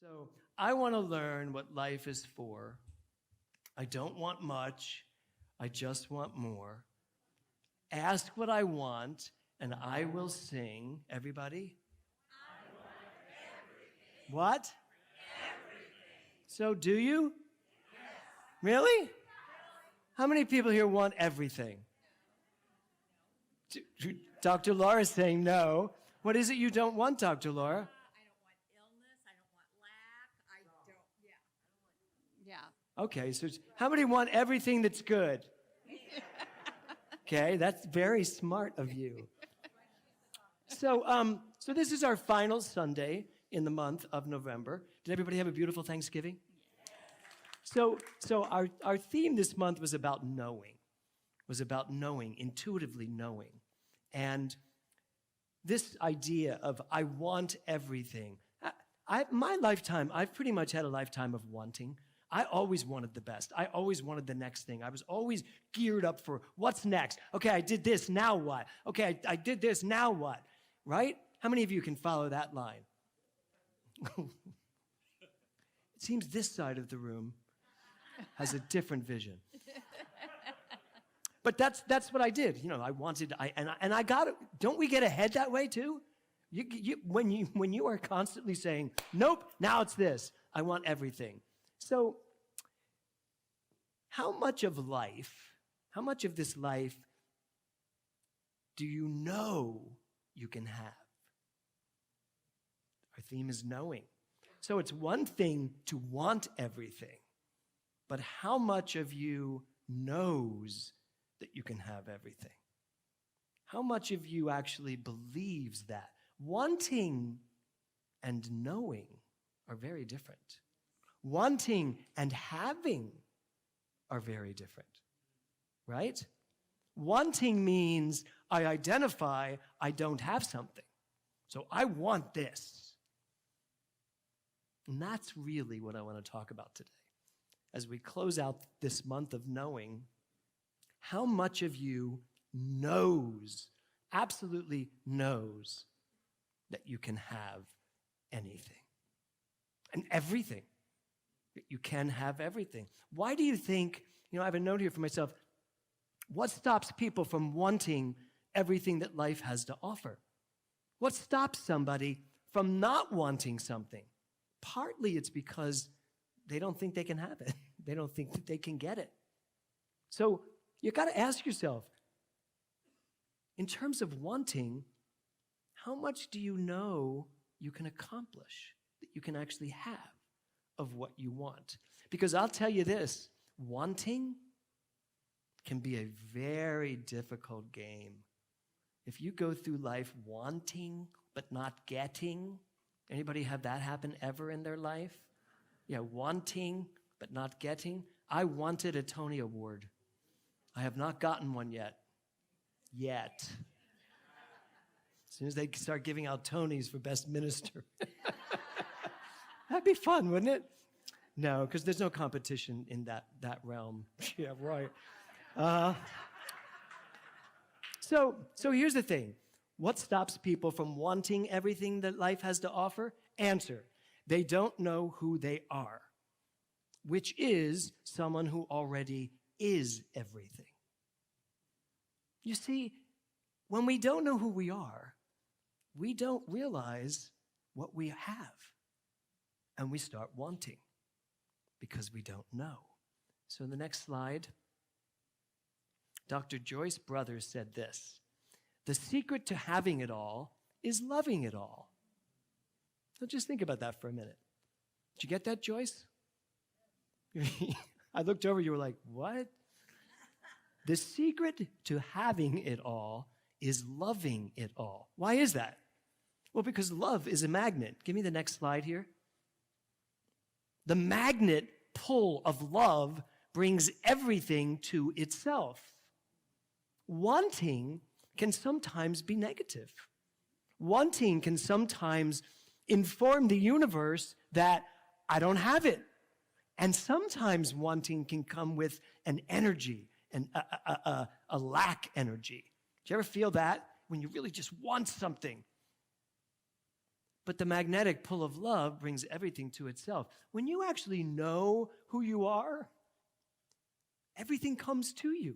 So I want to learn what life is for. I don't want much. I just want more. Ask what I want, and I will sing. Everybody? I want everything. What? Everything. So do you? Yes. Really? How many people here want everything? Dr. Laura's saying no. What is it you don't want, Dr. Laura? I don't want illness. I don't want lack. Yeah. Okay, so how many want everything that's good? Okay, that's very smart of you. So this is our final Sunday in the month of November. Did everybody have a beautiful Thanksgiving? So our theme this month was about knowing, intuitively knowing. And this idea of I want everything. My lifetime, I've pretty much had a lifetime of wanting. I always wanted the best. I always wanted the next thing. I was always geared up for what's next. Okay, I did this, now what? Okay, I did this, now what? Right? How many of you can follow that line? It seems this side of the room has a different vision. But that's what I did. You know, I wanted, and I got it. Don't we get ahead that way too? When you are constantly saying, nope, now it's this. I want everything. So, how much of this life do you know you can have? Our theme is knowing. So it's one thing to want everything, but how much of you knows that you can have everything? How much of you actually believes that? Wanting and knowing are very different. Wanting and having are very different, right? Wanting means I identify I don't have something, so I want this. And that's really what I want to talk about today. As we close out this month of knowing, how much of you knows, absolutely knows, that you can have anything and everything? You can have everything. Why do you think, I have a note here for myself, what stops people from wanting everything that life has to offer? What stops somebody from not wanting something? Partly it's because they don't think they can have it. They don't think that they can get it. So you got to ask yourself, in terms of wanting, how much do you know you can accomplish, that you can actually have of what you want? Because I'll tell you this, wanting can be a very difficult game. If you go through life wanting but not getting, anybody have that happen ever in their life? Yeah, wanting but not getting. I wanted a Tony Award. I have not gotten one yet. As soon as they start giving out Tonys for Best Minister. That'd be fun, wouldn't it? No, because there's no competition in that realm. Yeah, right. So here's the thing. What stops people from wanting everything that life has to offer? Answer. They don't know who they are, which is someone who already is everything. You see, when we don't know who we are, we don't realize what we have. And we start wanting because we don't know. So in the next slide, Dr. Joyce Brothers said this: the secret to having it all is loving it all. So just think about that for a minute. Did you get that, Joyce? I looked over, you were like, what? The secret to having it all is loving it all. Why is that? Well, because love is a magnet. Give me the next slide here. The magnet pull of love brings everything to itself. Wanting can sometimes be negative. Wanting can sometimes inform the universe that I don't have it. And sometimes wanting can come with an energy, and a lack energy. Do you ever feel that when you really just want something? But the magnetic pull of love brings everything to itself. When you actually know who you are, everything comes to you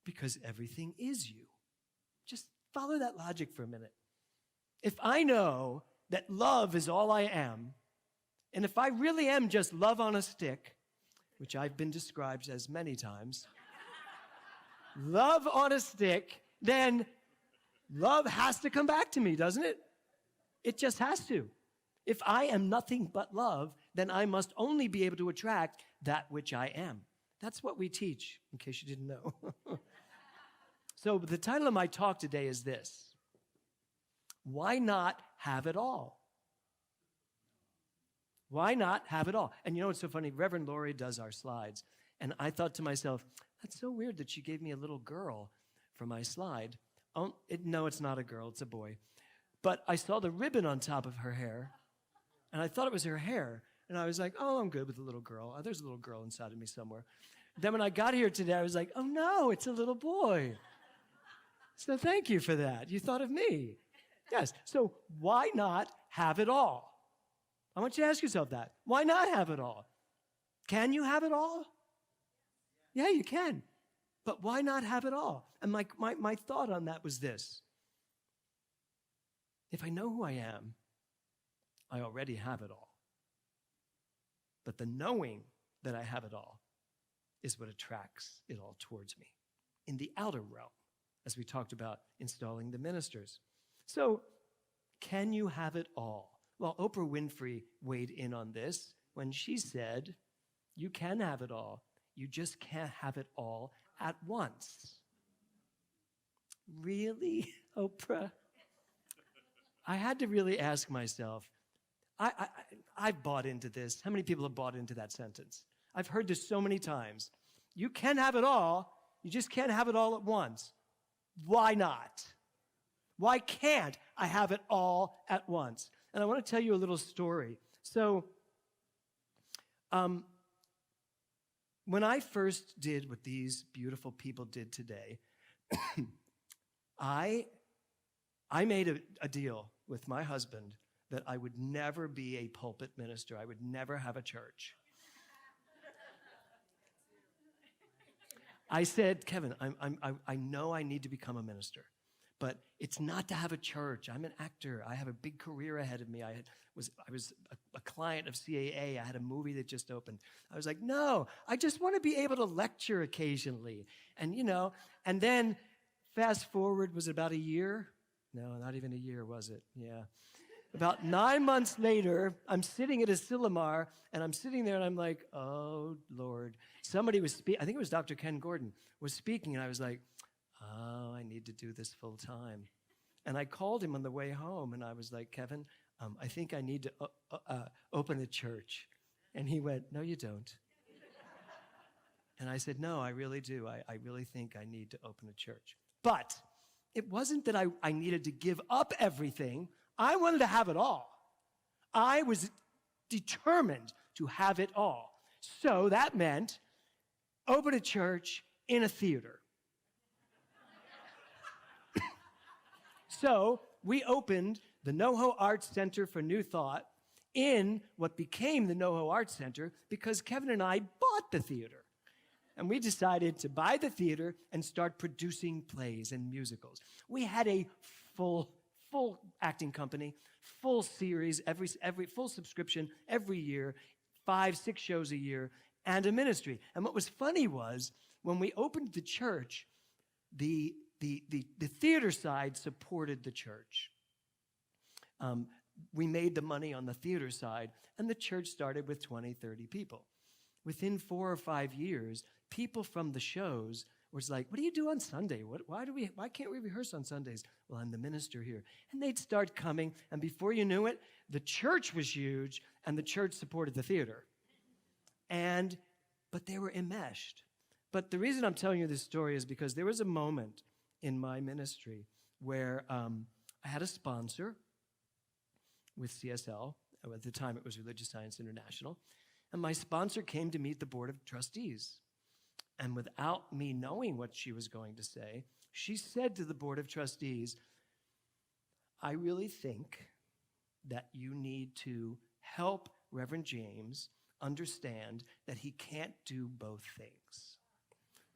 because everything is you. Just follow that logic for a minute. If I know that love is all I am, and if I really am just love on a stick, which I've been described as many times, love on a stick, then love has to come back to me, doesn't it? It just has to. If I am nothing but love, then I must only be able to attract that which I am. That's what we teach, in case you didn't know. So the title of my talk today is this: why not have it all? Why not have it all? And you know what's so funny? Reverend Laurie does our slides. And I thought to myself, that's so weird that she gave me a little girl for my slide. No, it's not a girl, it's a boy. But I saw the ribbon on top of her hair, and I thought it was her hair. And I was like, oh, I'm good with the little girl. Oh, there's a little girl inside of me somewhere. Then when I got here today, I was like, oh no, it's a little boy. So thank you for that. You thought of me. Yes, so why not have it all? I want you to ask yourself that. Why not have it all? Can you have it all? Yeah, you can. But why not have it all? And my thought on that was this: if I know who I am, I already have it all. But the knowing that I have it all is what attracts it all towards me in the outer realm, as we talked about installing the ministers. So, can you have it all? Well, Oprah Winfrey weighed in on this when she said, you can have it all, you just can't have it all at once. Really, Oprah? I had to really ask myself, I've bought into this. How many people have bought into that sentence? I've heard this so many times. You can have it all, you just can't have it all at once. Why not? Why can't I have it all at once? And I want to tell you a little story. So, when I first did what these beautiful people did today, I made a deal with my husband that I would never be a pulpit minister. I would never have a church. I said, Kevin, I know I need to become a minister, but it's not to have a church. I'm an actor. I have a big career ahead of me. I was a client of CAA. I had a movie that just opened. I was like, no, I just want to be able to lecture occasionally. And, and then fast forward, was it about a year? No, not even a year, was it? Yeah. About 9 months later, I'm sitting at a Silomar, and I'm sitting there, and I'm like, oh, Lord. Somebody was speaking, I think it was Dr. Ken Gordon, was speaking, and I was like, oh, I need to do this full time. And I called him on the way home, and I was like, Kevin, I think I need to open a church. And he went, no, you don't. And I said, no, I really do. I really think I need to open a church. But it wasn't that I needed to give up everything. I wanted to have it all. I was determined to have it all. So that meant open a church in a theater. So we opened the NoHo Arts Center for New Thought in what became the NoHo Arts Center because Kevin and I bought the theater. And we decided to buy the theater and start producing plays and musicals. We had a full acting company, full series, every full subscription every year, 5-6 shows a year, and a ministry. And what was funny was when we opened the church, the theater side supported the church. We made the money on the theater side, and the church started with 20, 30 people. Within 4 or 5 years, people from the shows was like, what do you do on Sunday? Why can't we rehearse on Sundays? Well, I'm the minister here. And they'd start coming, and before you knew it, the church was huge, and the church supported the theater. But they were enmeshed. But the reason I'm telling you this story is because there was a moment in my ministry where I had a sponsor with CSL. At the time, it was Religious Science International. And my sponsor came to meet the board of trustees. And without me knowing what she was going to say, she said to the board of trustees, I really think that you need to help Reverend James understand that he can't do both things.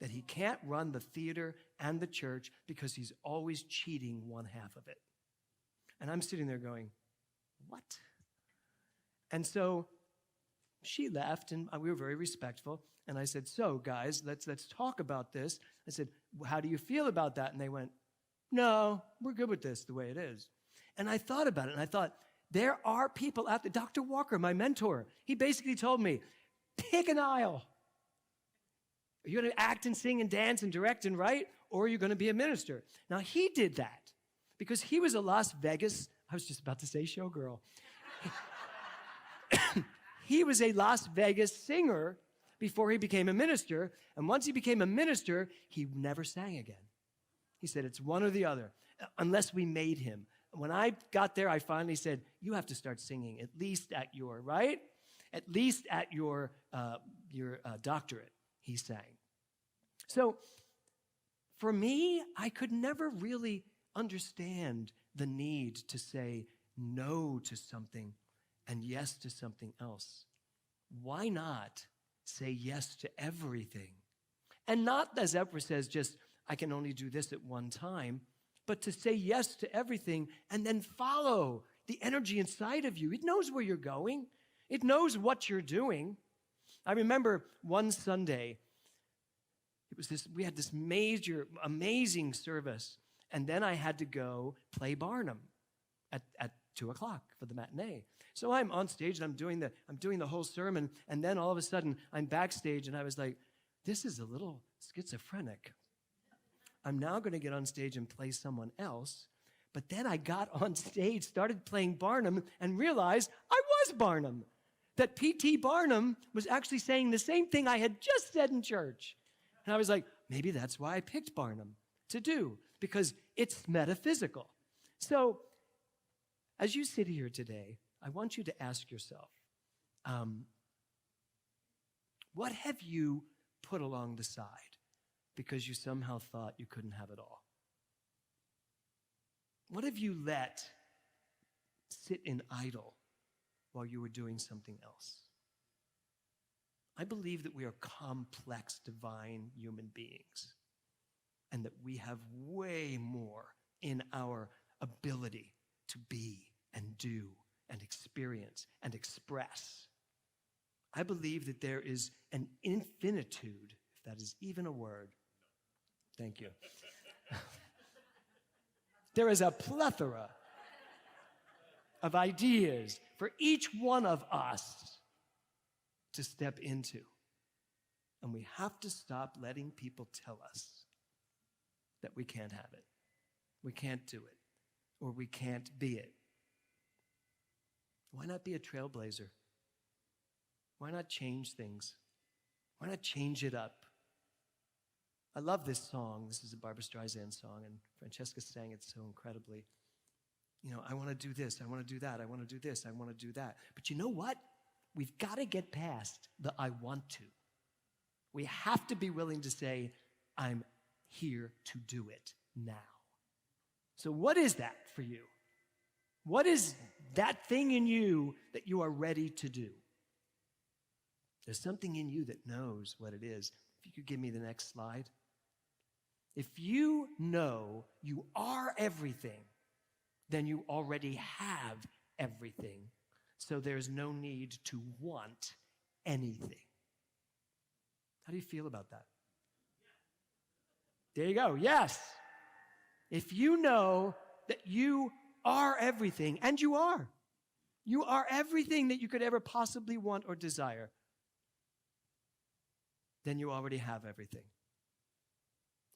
That he can't run the theater and the church because he's always cheating one half of it. And I'm sitting there going, what? And so she left, and we were very respectful. And I said, so guys, let's talk about this. I said, how do you feel about that? And they went, no, we're good with this the way it is. And I thought about it, and I thought, there are people out there. Dr. Walker, my mentor, he basically told me, pick an aisle. Are you going to act and sing and dance and direct and write, or are you going to be a minister? Now, he did that because he was a Las Vegas, I was just about to say showgirl. He was a Las Vegas singer before he became a minister, and once he became a minister, he never sang again. He said, it's one or the other, unless we made him. When I got there, I finally said, you have to start singing, at least at your, right? At least at your doctorate, he sang. So for me, I could never really understand the need to say no to something and yes to something else. Why not say yes to everything? And not, as Ephra says, just, I can only do this at one time, but to say yes to everything and then follow the energy inside of you. It knows where you're going. It knows what you're doing. I remember one Sunday, we had this major, amazing service, and then I had to go play Barnum at 2 o'clock for the matinee. So I'm on stage and I'm doing the whole sermon, and then all of a sudden I'm backstage and I was like, this is a little schizophrenic. I'm now going to get on stage and play someone else. But then I got on stage, started playing Barnum, and realized I was Barnum. That P.T. Barnum was actually saying the same thing I had just said in church. And I was like, maybe that's why I picked Barnum to do, because it's metaphysical. So as you sit here today, I want you to ask yourself, what have you put along the side because you somehow thought you couldn't have it all? What have you let sit in idle while you were doing something else? I believe that we are complex, divine human beings, and that we have way more in our ability to be and do and experience and express. I believe that there is an infinitude, if that is even a word. Thank you. There is a plethora of ideas for each one of us to step into. And we have to stop letting people tell us that we can't have it, we can't do it, or we can't be it. Why not be a trailblazer? Why not change things? Why not change it up? I love this song. This is a Barbra Streisand song, and Francesca sang it so incredibly. You know, I want to do this, I want to do that, I want to do this, I want to do that. But you know what? We've got to get past the I want to. We have to be willing to say, I'm here to do it now. So what is that for you? What is that thing in you that you are ready to do? There's something in you that knows what it is. If you could give me the next slide. If you know you are everything, then you already have everything. So there's no need to want anything. How do you feel about that? There you go. Yes. If you know that you are everything, and you are everything that you could ever possibly want or desire, then you already have everything.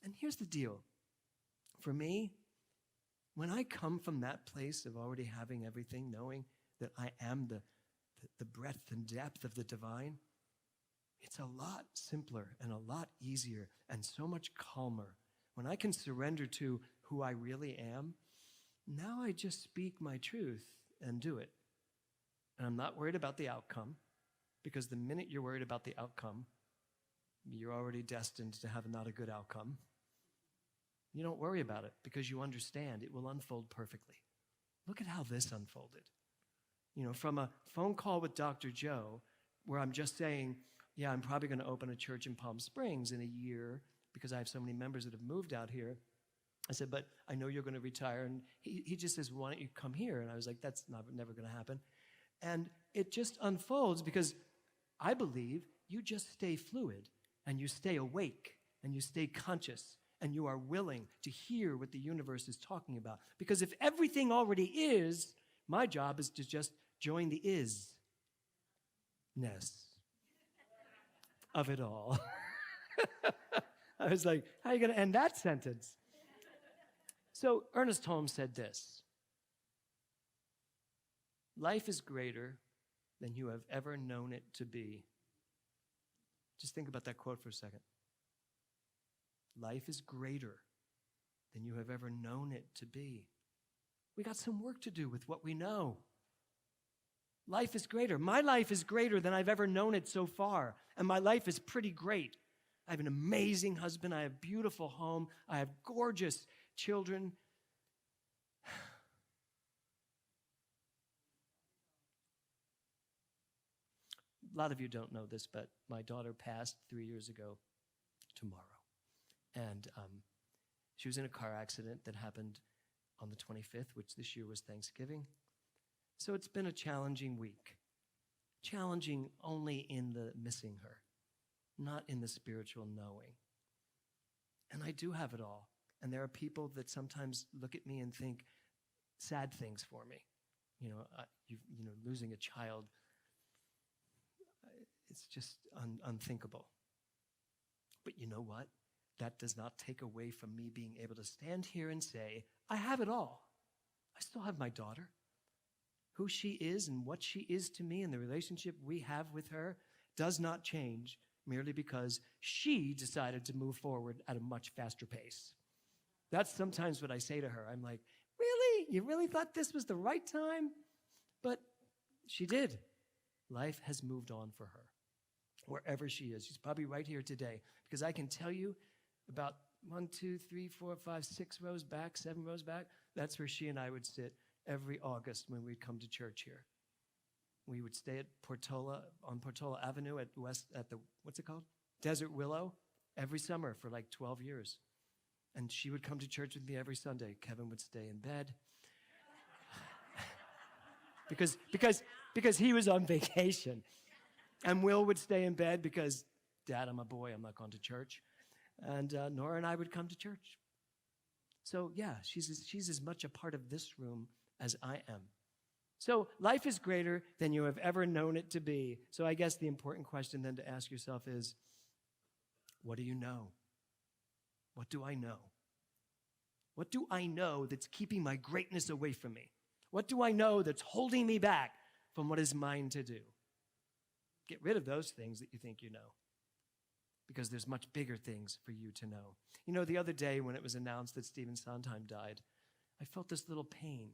And here's the deal. For me, when I come from that place of already having everything, knowing that I am the breadth and depth of the divine, it's a lot simpler and a lot easier and so much calmer. When I can surrender to who I really am, now I just speak my truth and do it. And I'm not worried about the outcome, because the minute you're worried about the outcome, you're already destined to have not a good outcome. You don't worry about it because you understand it will unfold perfectly. Look at how this unfolded. from a phone call with Dr. Joe, where I'm just saying, yeah, I'm probably going to open a church in Palm Springs in a year because I have so many members that have moved out here. I said, but I know you're going to retire. And he just says, why don't you come here? And I was like, that's never going to happen. And it just unfolds because I believe you just stay fluid and you stay awake and you stay conscious and you are willing to hear what the universe is talking about. Because if everything already is, my job is to just join the is-ness of it all. I was like, how are you going to end that sentence? So Ernest Holmes said this: life is greater than you have ever known it to be. Just think about that quote for a second. Life is greater than you have ever known it to be. We got some work to do with what we know. Life is greater. My life is greater than I've ever known it so far, and my life is pretty great. I have an amazing husband. I have a beautiful home. I have gorgeous children. A lot of you don't know this, but my daughter passed 3 years ago tomorrow. And she was in a car accident that happened on the 25th, which this year was Thanksgiving. So it's been a challenging week. Challenging only in the missing her, not in the spiritual knowing. And I do have it all. And there are people that sometimes look at me and think sad things for me. Losing a child, it's just unthinkable. But you know what? That does not take away from me being able to stand here and say, I have it all. I still have my daughter. Who she is and what she is to me and the relationship we have with her does not change merely because she decided to move forward at a much faster pace. That's sometimes what I say to her. I'm like, really? You really thought this was the right time? But she did. Life has moved on for her, wherever she is. She's probably right here today, because I can tell you about 1, 2, 3, 4, 5, 6 rows back, 7 rows back, that's where she and I would sit every August when we'd come to church here. We would stay at on Portola Avenue at the, what's it called? Desert Willow, every summer for like 12 years. And she would come to church with me every Sunday. Kevin would stay in bed. because he was on vacation. And Will would stay in bed because, Dad, I'm a boy, I'm not going to church. And Nora and I would come to church. So yeah, she's as much a part of this room as I am. So life is greater than you have ever known it to be. So I guess the important question then to ask yourself is, what do you know? What do I know? What do I know that's keeping my greatness away from me? What do I know that's holding me back from what is mine to do? Get rid of those things that you think you know, because there's much bigger things for you to know. You know, the other day when it was announced that Stephen Sondheim died, I felt this little pain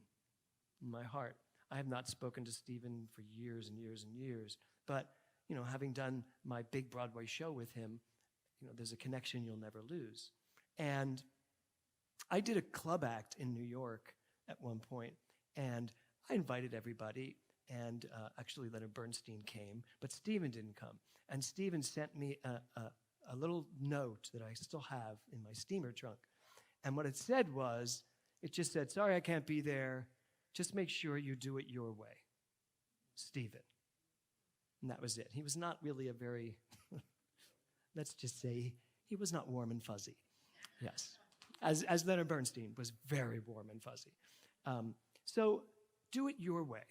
in my heart. I have not spoken to Stephen for years and years and years, but, having done my big Broadway show with him, there's a connection you'll never lose. And I did a club act in New York at one point, and I invited everybody, and actually Leonard Bernstein came, but Stephen didn't come. And Stephen sent me a little note that I still have in my steamer trunk. And what it said was, it just said, sorry I can't be there, just make sure you do it your way, Stephen. And that was it. He was not really a very, let's just say, he was not warm and fuzzy. Yes. As Leonard Bernstein was very warm and fuzzy. So do it your way.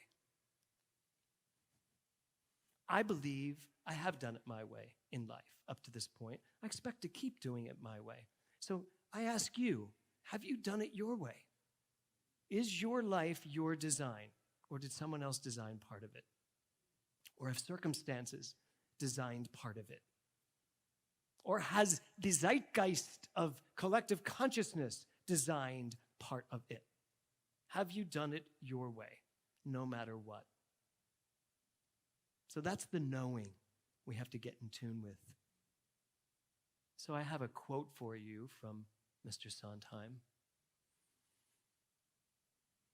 I believe I have done it my way in life up to this point. I expect to keep doing it my way. So I ask you, have you done it your way? Is your life your design, or did someone else design part of it? Or have circumstances designed part of it? Or has the zeitgeist of collective consciousness designed part of it? Have you done it your way, no matter what? So that's the knowing we have to get in tune with. So I have a quote for you from Mr. Sondheim.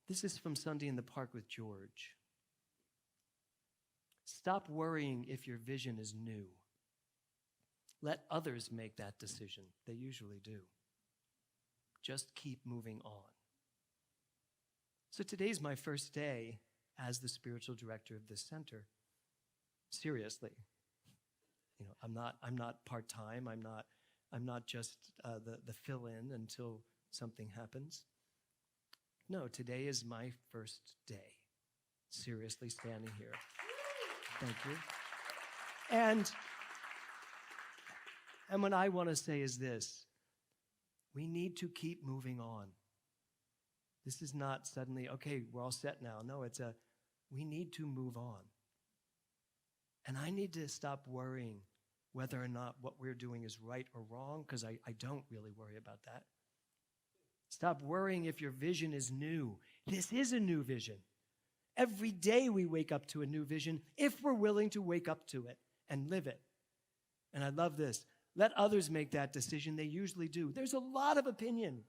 This is from Sunday in the Park with George. Stop worrying if your vision is new. Let others make that decision. They usually do. Just keep moving on. So today's my first day as the spiritual director of this center. Seriously. I'm not part-time. I'm not just the fill-in until something happens. No, today is my first day. Seriously standing here. Thank you. And what I want to say is this. We need to keep moving on. This is not suddenly, okay, we're all set now. No, we need to move on. And I need to stop worrying whether or not what we're doing is right or wrong, because I don't really worry about that. Stop worrying if your vision is new. This is a new vision. Every day we wake up to a new vision if we're willing to wake up to it and live it. And I love this. Let others make that decision. They usually do. There's a lot of opinion.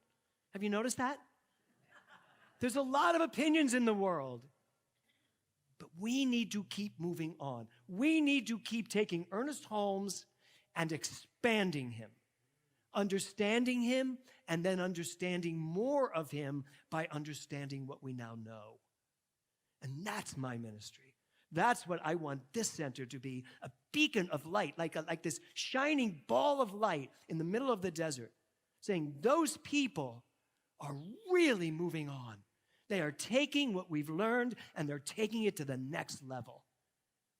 Have you noticed that? There's a lot of opinions in the world. But we need to keep moving on. We need to keep taking Ernest Holmes and expanding him, understanding him, and then understanding more of him by understanding what we now know. And that's my ministry. That's what I want this center to be, a beacon of light, like this shining ball of light in the middle of the desert, saying those people are really moving on. They are taking what we've learned and they're taking it to the next level.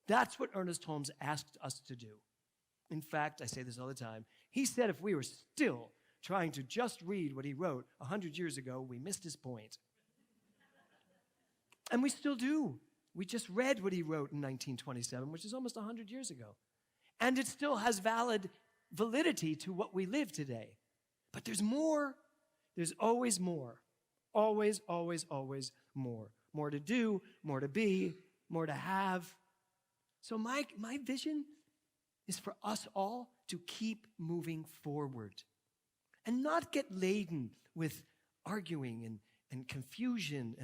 That's what Ernest Holmes asked us to do. In fact, I say this all the time, he said if we were still trying to just read what he wrote 100 years ago, we missed his point. And we still do. We just read what he wrote in 1927, which is almost 100 years ago. And it still has validity to what we live today. But there's more. There's always more. Always, always, always more. More to do, more to be, more to have. So my vision is for us all to keep moving forward and not get laden with arguing and confusion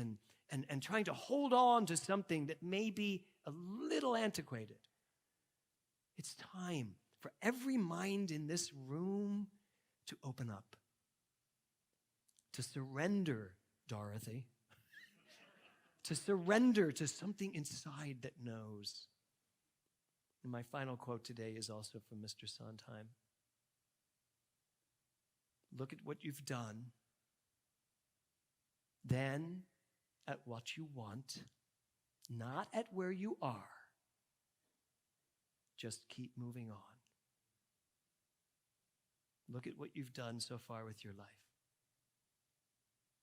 and trying to hold on to something that may be a little antiquated. It's time for every mind in this room to open up, to surrender, Dorothy, to surrender to something inside that knows. And my final quote today is also from Mr. Sondheim. Look at what you've done, then at what you want, not at where you are. Just keep moving on. Look at what you've done so far with your life.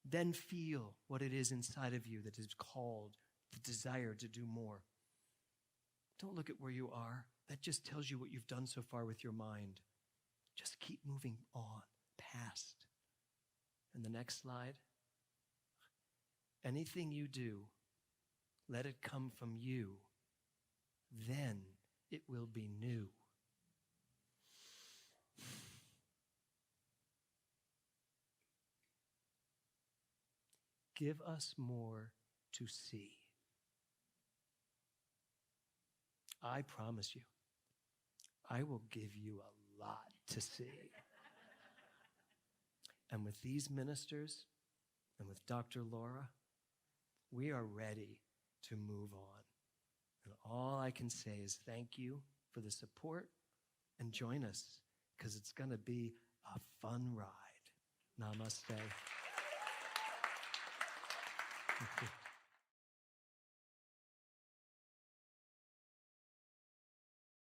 Then feel what it is inside of you that is called the desire to do more. Don't look at where you are. That just tells you what you've done so far with your mind. Just keep moving on, past. And the next slide. Anything you do, let it come from you. Then it will be new. Give us more to see. I promise you, I will give you a lot to see. And with these ministers and with Dr. Laura, we are ready to move on. And all I can say is thank you for the support and join us because it's going to be a fun ride. Namaste. Thank you.